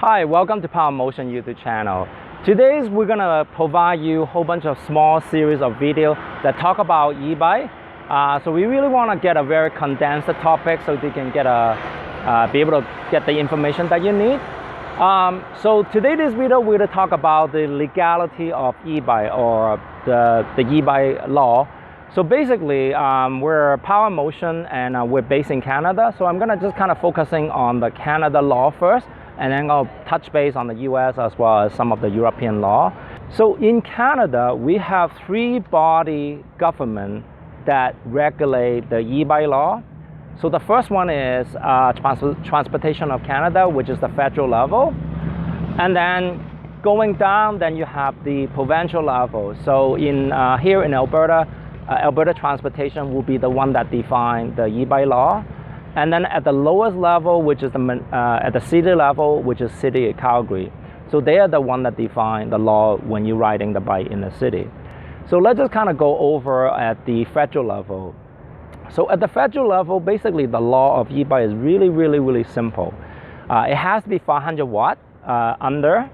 Hi, welcome to Power Motion YouTube channel. Today we're gonna provide you a whole bunch of small series of video that talk about e-bike. So we really want to get a very condensed topic so you can get be able to get the information that you need. So today this video we're gonna talk about the legality of e-bike or the e-bike law. So basically, we're Power Motion and we're based in Canada. So I'm gonna just kind of focusing on the Canada law first, and then I'll touch base on the US as well as some of the European law. So in Canada, we have three body government that regulate the e-bike law. So the first one is Transportation of Canada, which is the federal level. And then going down, then you have the provincial level. So in here in Alberta, Alberta Transportation will be the one that define the e-bike law. And then at the lowest level, which is at the city level, which is City of Calgary. So they are the one that define the law when you're riding the bike in the city. So let's just kind of go over at the federal level. So at the federal level, basically the law of e-bike is really simple. It has to be 500 watt under,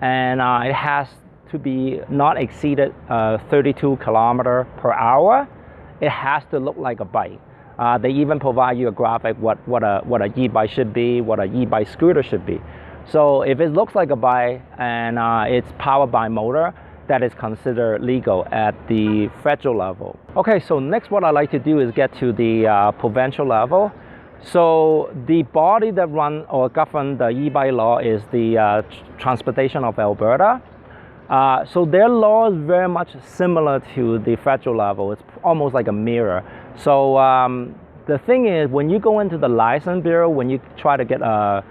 and it has to be not exceeded 32 kilometer per hour. It has to look like a bike. They even provide you a graphic what a e-bike should be, what an e-bike scooter should be. So if it looks like a bike and it's powered by motor, that is considered legal at the federal level. Okay, so next what I like to do is get to the provincial level. So the body that run or govern the e-bike law is the Transportation of Alberta. So their law is very much similar to the federal level. It's almost like a mirror. So the thing is, when you go into the license bureau, when you try to get a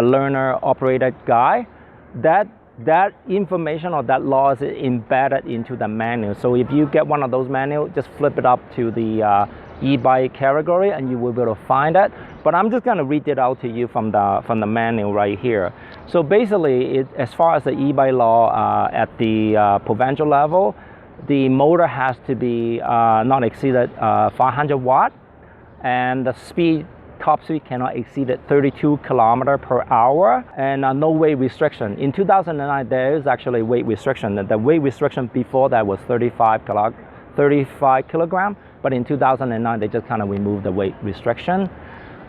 learner operated guy, that information or that law is embedded into the manual. So if you get one of those manuals, just flip it up to the e-bike category and you will be able to find it. But I'm just going to read it out to you from the manual right here. So basically, as far as the e-bike law at the provincial level, the motor has to be not exceeded 500 watt, and the top speed cannot exceed 32 kilometer per hour, and no weight restriction. In 2009, there is actually weight restriction. The weight restriction before that was 35 kilogram, but in 2009, they just kind of removed the weight restriction.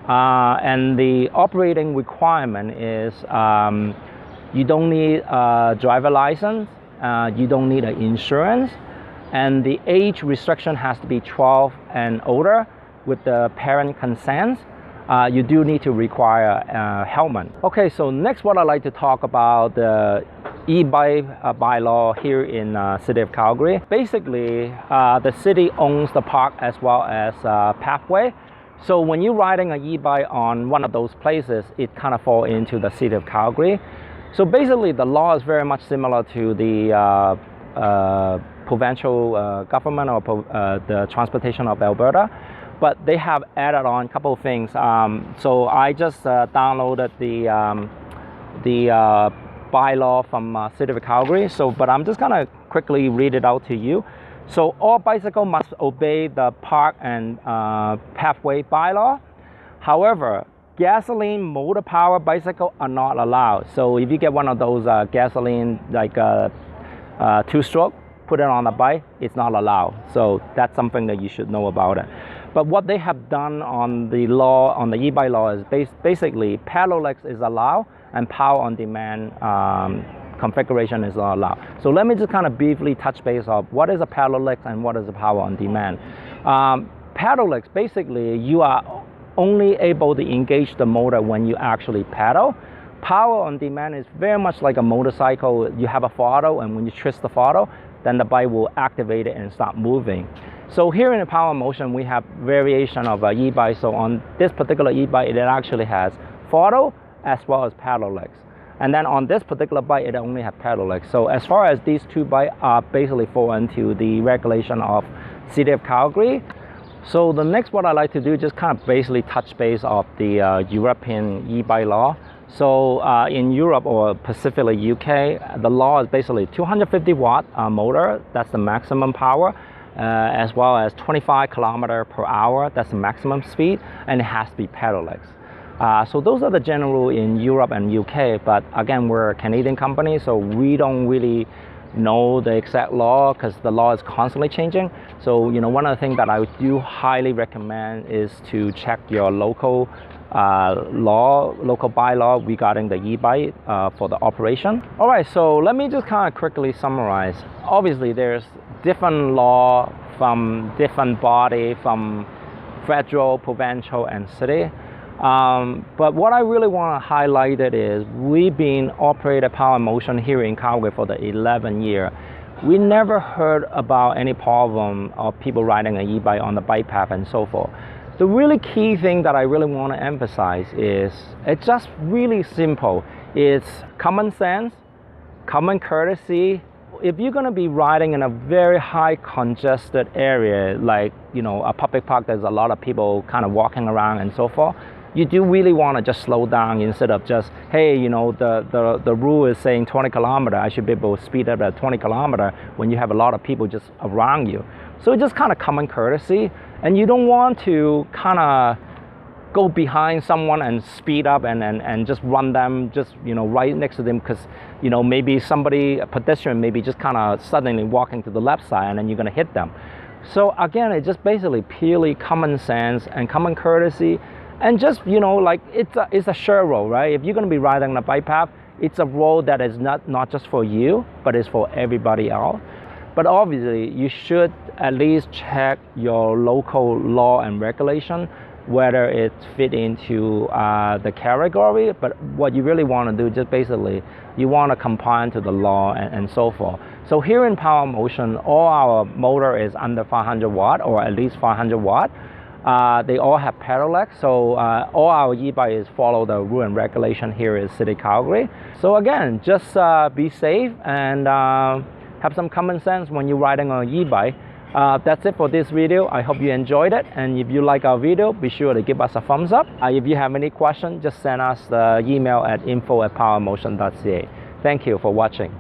And the operating requirement is you don't need a driver license, you don't need an insurance, and the age restriction has to be 12 and older with the parent consent. You do need to require a helmet. Okay, so next what I'd like to talk about the e-bike bylaw here in City of Calgary. Basically, the city owns the park as well as pathway. So when you're riding an e-bike on one of those places, it kind of falls into the City of Calgary. So basically, the law is very much similar to the provincial government or the Transportation of Alberta, but they have added on a couple of things. So I just downloaded the bylaw from City of Calgary. But I'm just gonna quickly read it out to you. So all bicycles must obey the park and pathway bylaw. However, gasoline motor powered bicycles are not allowed. So if you get one of those gasoline like two-stroke, put it on a bike, it's not allowed. So that's something that you should know about it. But what they have done on the law, on the e-bike law, is basically pedelecs is allowed and power on demand configuration is not allowed. So let me just kind of briefly touch base on what is a pedelec and what is a power on demand. Pedelecs, basically, you are only able to engage the motor when you actually pedal. Power on demand is very much like a motorcycle. You have a throttle, and when you twist the throttle, then the bike will activate it and start moving. So here in the Power Motion, we have variation of e-bike. So on this particular e-bike, it actually has throttle as well as pedelecs. And then on this particular bike, it only has pedelecs. So as far as these two bikes are basically fall into the regulation of City of Calgary. So the next what I like to do, just kind of basically touch base of the European e-bike law. So in Europe or specifically UK, the law is basically 250 watt motor, that's the maximum power, as well as 25 kilometer per hour, that's the maximum speed, and it has to be pedelecs. So those are the general in Europe and UK, but again, we're a Canadian company, so we don't really know the exact law because the law is constantly changing. So, you know, one of the things that I do highly recommend is to check your local local bylaw regarding the e-bike for the operation. All right, so let me just kind of quickly summarize. Obviously, there's different law from different body, from federal, provincial, and city. But what I really want to highlight it is we've been operating Power Motion here in Calgary for the 11 years. We never heard about any problem of people riding an e-bike on the bike path and so forth. The really key thing that I really want to emphasize is it's just really simple. It's common sense, common courtesy. If you're going to be riding in a very high congested area, like, you know, a public park, there's a lot of people kind of walking around and so forth, you do really want to just slow down instead of just, hey, you know, the rule is saying 20 kilometers, I should be able to speed up at 20 kilometers when you have a lot of people just around you. So it's just kind of common courtesy, and you don't want to kind of go behind someone and speed up and just run them, just, you know, right next to them, because, you know, maybe somebody, a pedestrian, maybe just kind of suddenly walking to the left side and then you're going to hit them. So again, it's just basically purely common sense and common courtesy. And just, you know, like it's a shared road, right? If you're going to be riding on a bike path, it's a road that is not just for you, but it's for everybody else. But obviously, you should at least check your local law and regulation, whether it fit into the category. But what you really want to do, just basically, you want to comply to the law and so forth. So here in Power Motion, all our motor is under 500 watt or at least 500 watt. They all have pedelec, so all our e-bikes follow the rule and regulation here in City Calgary. So again, just be safe and have some common sense when you're riding on an e-bike. That's it for this video. I hope you enjoyed it, and if you like our video, be sure to give us a thumbs up. If you have any questions, just send us the email at info@powermotion.ca. Thank you for watching.